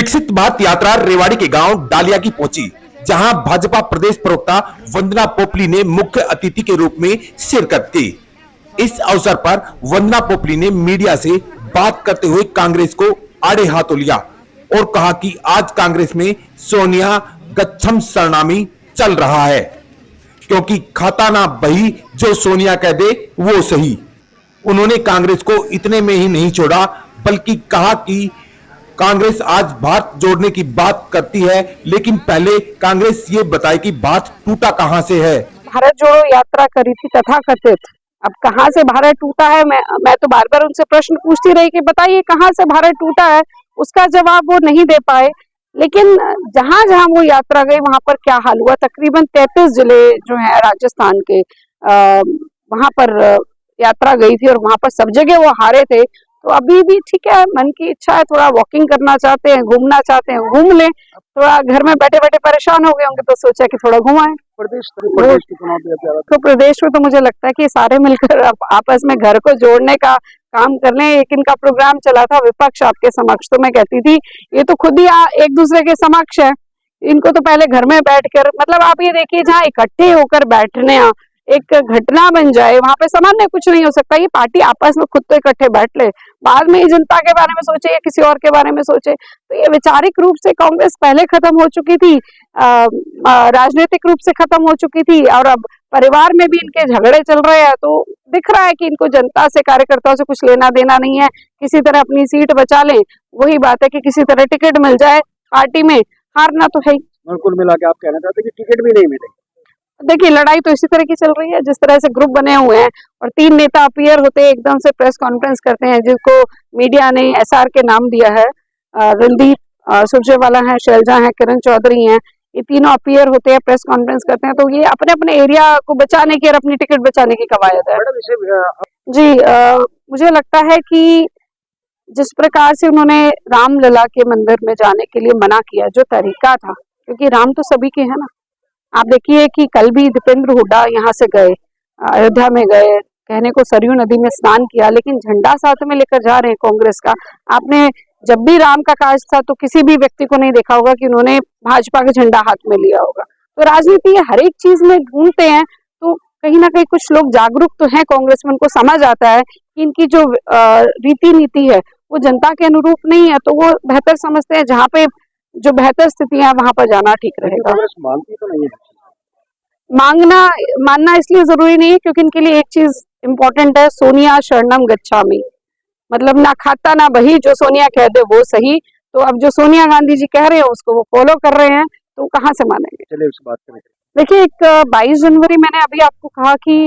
विकसित भारत यात्रा रेवाड़ी के गांव डालिया की पहुंची, जहां भाजपा प्रदेश प्रवक्ता वंदना पोपली ने मुख्य अतिथि के रूप में शिरकत की। इस अवसर पर वंदना पोपली ने मीडिया से बात करते हुए कांग्रेस को आड़े हाथों लिया और कहा कि आज कांग्रेस में सोनिया गच्छम सरनामी चल रहा है, क्योंकि खाता ना बही जो सोनिया कह दे वो सही। उन्होंने कांग्रेस को इतने में ही नहीं छोड़ा, बल्कि कहा कि कांग्रेस आज भारत जोड़ने की बात करती है, लेकिन पहले कांग्रेस ये बताए कि भारत टूटा कहां से है। भारत जोड़ो यात्रा करी थी तथाकथित, अब कहां से भारत टूटा है, मैं तो बार बार उनसे प्रश्न पूछती रही कि बताइए कहां से भारत टूटा है। उसका जवाब वो नहीं दे पाए। लेकिन जहां जहां वो यात्रा गई वहां पर क्या हाल हुआ, तकरीबन 33 जिले जो है राजस्थान के वहां पर यात्रा गई थी और वहां पर सब जगह वो हारे थे। तो अभी भी ठीक है, मन की इच्छा है, थोड़ा वॉकिंग करना चाहते हैं, घूमना चाहते हैं, घूम लें। थोड़ा घर में बैठे बैठे परेशान हो गए होंगे तो सोचा कि थोड़ा घुमाएं। प्रदेश में तो मुझे लगता है कि सारे मिलकर आपस में घर को जोड़ने का काम कर लें। एक इनका प्रोग्राम चला था विपक्ष आपके समक्ष, तो मैं कहती थी ये तो खुद ही एक दूसरे के समक्ष है, इनको तो पहले घर में बैठकर, मतलब आप ये देखिए जहाँ इकट्ठे होकर बैठने एक घटना बन जाए वहां पे सामान्य कुछ नहीं हो सकता। ये पार्टी आपस में खुद तो इकट्ठे बैठ ले, बाद में जनता के बारे में सोचे या किसी और के बारे में सोचे। तो ये वैचारिक रूप से कांग्रेस पहले खत्म हो चुकी थी, राजनीतिक रूप से खत्म हो चुकी थी, और अब परिवार में भी इनके झगड़े चल रहे हैं। तो दिख रहा है कि इनको जनता से, कार्यकर्ताओं से कुछ लेना देना नहीं है, किसी तरह अपनी सीट बचा लें। वही बात है कि किसी तरह टिकट मिल जाए, पार्टी में हारना तो है ही। कुल मिला के आप कहना चाहते हैं कि टिकट भी नहीं मिलेगी? देखिए लड़ाई तो इसी तरह की चल रही है, जिस तरह से ग्रुप बने हुए हैं और 3 नेता अपीयर होते हैं, एकदम से प्रेस कॉन्फ्रेंस करते हैं, जिसको मीडिया ने एसआर के नाम दिया है। रणदीप सुरजेवाला है, शैलजा है, किरण चौधरी हैं, ये तीनों अपीयर होते हैं, प्रेस कॉन्फ्रेंस करते हैं। तो ये अपने अपने एरिया को बचाने की और अपनी टिकट बचाने की कवायद है। जी मुझे लगता है कि जिस प्रकार से उन्होंने रामलला के मंदिर में जाने के लिए मना किया, जो तरीका था, क्योंकि राम तो सभी के है ना। आप देखिए कि कल भी दीपेंद्र हुड्डा यहाँ से गए, अयोध्या में गए, कहने को सरयू नदी में स्नान किया, लेकिन झंडा साथ में लेकर जा रहे हैं कांग्रेस का। आपने जब भी राम का काज था तो किसी भी व्यक्ति को नहीं देखा होगा कि उन्होंने भाजपा का झंडा हाथ में लिया होगा। तो राजनीति हर एक चीज में ढूंढते हैं, तो कहीं ना कहीं कुछ लोग जागरूक तो हैं कांग्रेस में, उनको समझ आता है कि इनकी जो रीति नीति है वो जनता के अनुरूप नहीं है। तो वो बेहतर समझते हैं जहाँ पे जो बेहतर स्थिति है वहां पर जाना ठीक रहेगा। मानती तो नहीं है, मानना इसलिए जरूरी नहीं है क्योंकि इनके लिए एक चीज इम्पोर्टेंट है, सोनिया शरणम गच्छामि, मतलब ना खाता ना बही, जो सोनिया कह दे वो सही। तो अब जो सोनिया गांधी जी कह रहे हैं उसको वो फॉलो कर रहे हैं, तो कहाँ से मानेंगे। चलिए उस बात करें। देखिए 22 जनवरी मैंने अभी आपको कहा कि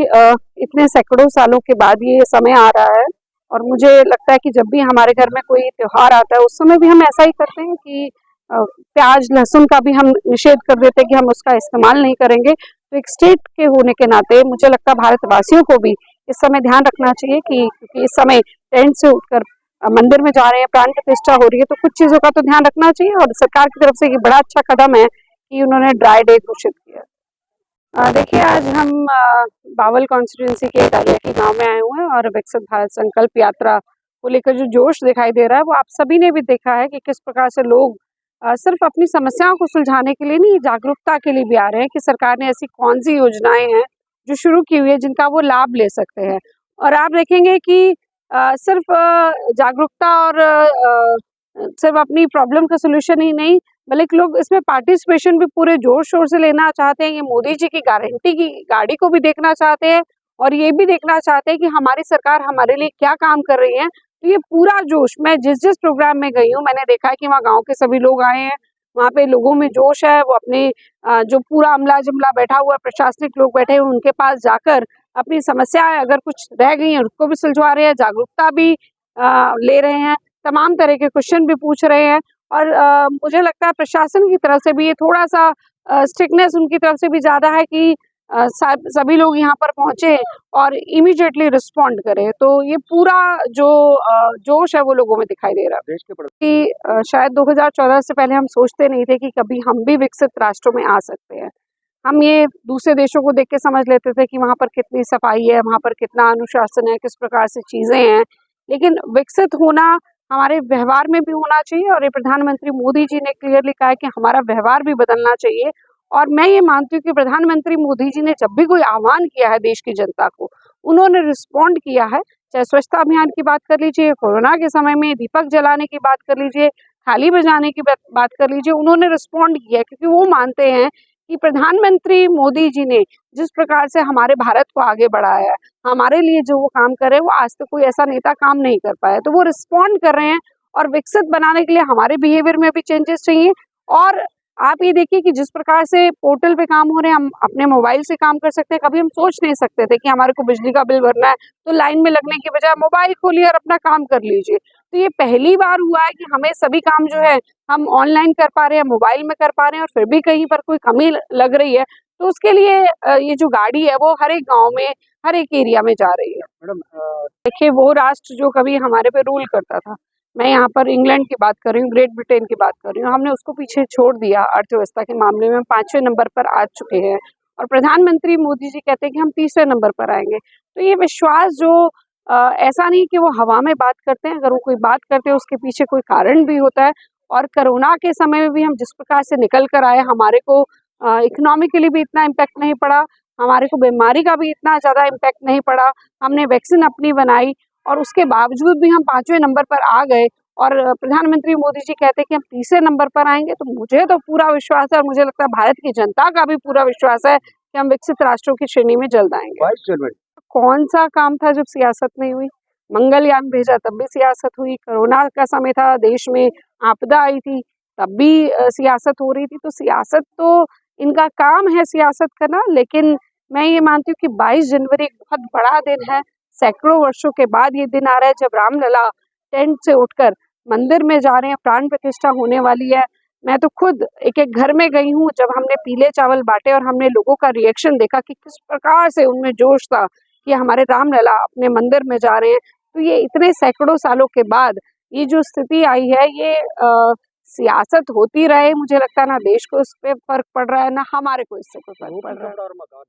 इतने सैकड़ों सालों के बाद ये समय आ रहा है, और मुझे लगता है कि जब भी हमारे घर में कोई त्योहार आता है उस समय भी हम ऐसा ही करते हैं कि प्याज लहसुन का भी हम निषेध कर देते हैं कि हम उसका इस्तेमाल नहीं करेंगे। तो एक स्टेट के होने के नाते मुझे लगता है भारतवासियों को भी इस समय ध्यान रखना चाहिए कि क्योंकि इस समय टेंट से उठकर मंदिर में जा रहे हैं, प्राण प्रतिष्ठा हो रही है, तो कुछ चीजों का तो ध्यान रखना चाहिए। और सरकार की तरफ से ये बड़ा अच्छा कदम है कि उन्होंने ड्राई डे घोषित किया। देखिए आज हम बावल कॉन्स्टिट्यूंसी के डालिया के गाँव में आए हुए हैं, और विकसित भारत संकल्प यात्रा को लेकर जो जोश दिखाई दे रहा है वो आप सभी ने भी देखा है कि किस प्रकार से लोग सिर्फ अपनी समस्याओं को सुलझाने के लिए नहीं, जागरूकता के लिए भी आ रहे हैं कि सरकार ने ऐसी कौन सी योजनाएं हैं जो शुरू की हुई है जिनका वो लाभ ले सकते हैं। और आप देखेंगे कि सिर्फ जागरूकता और सिर्फ अपनी प्रॉब्लम का सोल्यूशन ही नहीं, बल्कि लोग इसमें पार्टिसिपेशन भी पूरे जोर शोर से लेना चाहते हैं। ये मोदी जी की गारंटी की गाड़ी को भी देखना चाहते हैं, और ये भी देखना चाहते हैं कि हमारी सरकार हमारे लिए क्या काम कर रही है। तो ये पूरा जोश, मैं जिस प्रोग्राम में गई हूँ मैंने देखा है कि वहाँ गांव के सभी लोग आए हैं, वहाँ पे लोगों में जोश है। वो अपने जो पूरा अमला जमला बैठा हुआ प्रशासनिक लोग बैठे हुए उनके पास जाकर अपनी समस्याएं अगर कुछ रह गई हैं उसको भी सुलझवा रहे हैं, जागरूकता भी ले रहे हैं, तमाम तरह के क्वेश्चन भी पूछ रहे हैं। और मुझे लगता है प्रशासन की तरफ से भी ये थोड़ा सा स्ट्रिक्टनेस उनकी तरफ से भी ज़्यादा है कि सभी लोग यहाँ पर पहुँचे और इमीडिएटली रिस्पॉन्ड करें। तो ये पूरा जो जोश है वो लोगों में दिखाई दे रहा है। देश के कि शायद 2014 से पहले हम सोचते नहीं थे कि कभी हम भी विकसित राष्ट्रों में आ सकते हैं। हम ये दूसरे देशों को देख के समझ लेते थे कि वहाँ पर कितनी सफाई है, वहाँ पर कितना अनुशासन है, किस प्रकार से चीज़ें हैं। लेकिन विकसित होना हमारे व्यवहार में भी होना चाहिए और ये प्रधानमंत्री मोदी जी ने क्लियरली कहा है कि हमारा व्यवहार भी बदलना चाहिए। और मैं ये मानती हूँ कि प्रधानमंत्री मोदी जी ने जब भी कोई आह्वान किया है देश की जनता को, उन्होंने रिस्पॉन्ड किया है। चाहे स्वच्छता अभियान की बात कर लीजिए, कोरोना के समय में दीपक जलाने की बात कर लीजिए, थाली बजाने की बात कर लीजिए, उन्होंने रिस्पॉन्ड किया है, क्योंकि वो मानते हैं कि प्रधानमंत्री मोदी जी ने जिस प्रकार से हमारे भारत को आगे बढ़ाया है, हमारे लिए जो वो काम कर रहे हैं, वो आज तक कोई ऐसा नेता काम नहीं कर पाया। तो वो रिस्पॉन्ड कर रहे हैं और विकसित बनाने के लिए हमारे बिहेवियर में भी चेंजेस चाहिए। और आप ये देखिए कि जिस प्रकार से पोर्टल पे काम हो रहे हैं, हम अपने मोबाइल से काम कर सकते हैं। कभी हम सोच नहीं सकते थे कि हमारे को बिजली का बिल भरना है तो लाइन में लगने की बजाय मोबाइल खोलिए और अपना काम कर लीजिए। तो ये पहली बार हुआ है कि हमें सभी काम जो है हम ऑनलाइन कर पा रहे हैं, मोबाइल में कर पा रहे हैं, और फिर भी कहीं पर कोई कमी लग रही है तो उसके लिए ये जो गाड़ी है वो हर एक गाँव में, हर एक एरिया में जा रही है। मैडम देखिए, वो राष्ट्र जो कभी हमारे पे रूल करता था, मैं यहाँ पर इंग्लैंड की बात कर रही हूँ, ग्रेट ब्रिटेन की बात कर रही हूँ, हमने उसको पीछे छोड़ दिया। अर्थव्यवस्था के मामले में हम 5वें नंबर पर आ चुके हैं और प्रधानमंत्री मोदी जी कहते हैं कि हम 3रे नंबर पर आएंगे। तो ये विश्वास जो ऐसा नहीं कि वो हवा में बात करते हैं, अगर वो कोई बात करते हैं उसके पीछे कोई कारण भी होता है। और कोरोना के समय में भी हम जिस प्रकार से निकल कर आए, हमारे को इकोनॉमिकली भी इतना इम्पैक्ट नहीं पड़ा, हमारे को बीमारी का भी इतना ज़्यादा इम्पैक्ट नहीं पड़ा, हमने वैक्सीन अपनी बनाई और उसके बावजूद भी हम 5वें नंबर पर आ गए। और प्रधानमंत्री मोदी जी कहते हैं कि हम 3रे नंबर पर आएंगे। तो मुझे तो पूरा विश्वास है और मुझे लगता है भारत की जनता का भी पूरा विश्वास है कि हम विकसित राष्ट्रों की श्रेणी में जल्द आएंगे। 22 जनवरी कौन सा काम था जब सियासत नहीं हुई? मंगलयान भेजा तब भी सियासत हुई, कोरोना का समय था, देश में आपदा आई थी, तब भी सियासत हो रही थी। तो सियासत तो इनका काम है सियासत करना, लेकिन मैं ये मानती हूँ कि 22 जनवरी एक बहुत बड़ा दिन है। सैकड़ों वर्षों के बाद ये दिन आ रहा है जब रामलला टेंट से उठकर मंदिर में जा रहे हैं, प्राण प्रतिष्ठा होने वाली है। मैं तो खुद एक-एक घर में गई हूँ, जब हमने पीले चावल बाँटे और हमने लोगों का रिएक्शन देखा कि किस प्रकार से उनमें जोश था कि हमारे रामलला अपने मंदिर में जा रहे हैं। तो ये इतने सैकड़ों सालों के बाद ये जो स्थिति आई है, ये सियासत होती रहे, मुझे लगता है ना देश को इस पे फ़र्क पड़ रहा है, ना हमारे को इससे कोई फ़र्क पड़ रहा है। और मकान